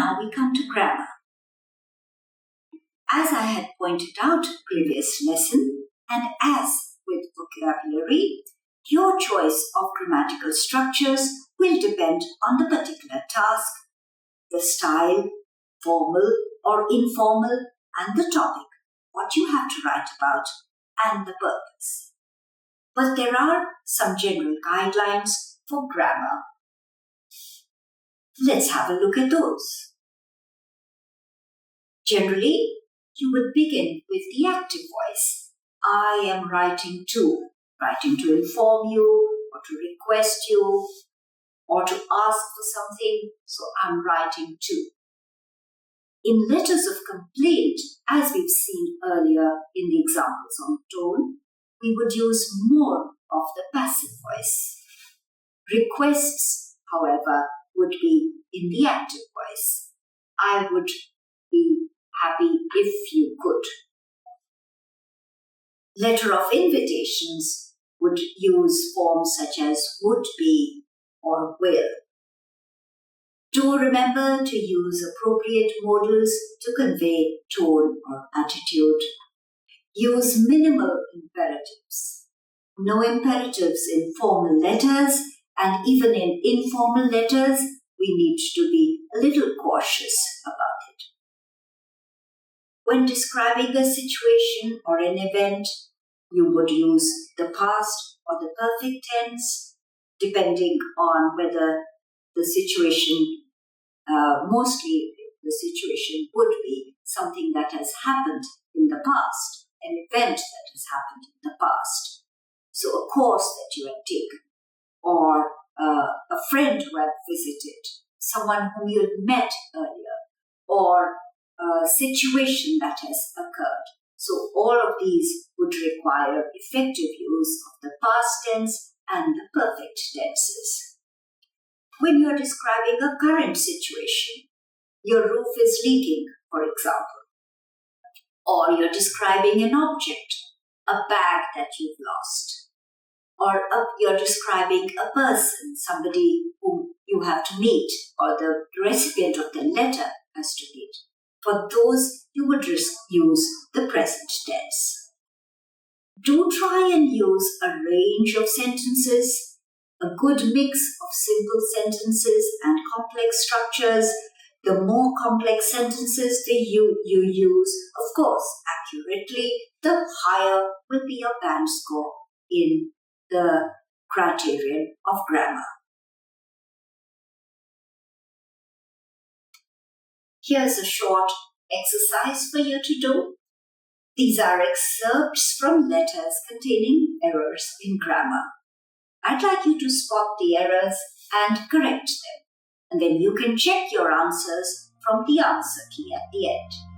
now we come to grammar. As I had pointed out previous lesson, and as with vocabulary, your choice of grammatical structures will depend on the particular task, the style, formal or informal, and the topic, what you have to write about, and the purpose. But there are some general guidelines for grammar. Let's have a look at those. Generally, you would begin with the active voice. I am writing to inform you, or to request you, or to ask for something, so I'm writing to. In letters of complaint, as we've seen earlier in the examples on tone, we would use more of the passive voice. Requests, however, would be in the active voice. I would be happy if you could. Letter of invitations would use forms such as would be or will. Do remember to use appropriate modals to convey tone or attitude. Use minimal imperatives. No imperatives in formal letters, and even in informal letters, we need to be a little cautious about it. When describing a situation or an event, you would use the past or the perfect tense, depending on whether the situation, mostly the situation would be something that has happened in the past, an event that has happened in the past. So a course that you had taken, or a friend who had visited, someone whom you had met earlier, or a situation that has occurred. So all of these would require effective use of the past tense and the perfect tenses. When you are describing a current situation, your roof is leaking, for example, or you're describing an object, a bag that you've lost, or you're describing a person, somebody whom you have to meet, or the recipient of the letter has to meet. For those, you would use the present tense. Do try and use a range of sentences, a good mix of simple sentences and complex structures. The more complex sentences that you use, of course, accurately, the higher will be your band score in the criterion of grammar. Here's a short exercise for you to do. These are excerpts from letters containing errors in grammar. I'd like you to spot the errors and correct them, and then you can check your answers from the answer key at the end.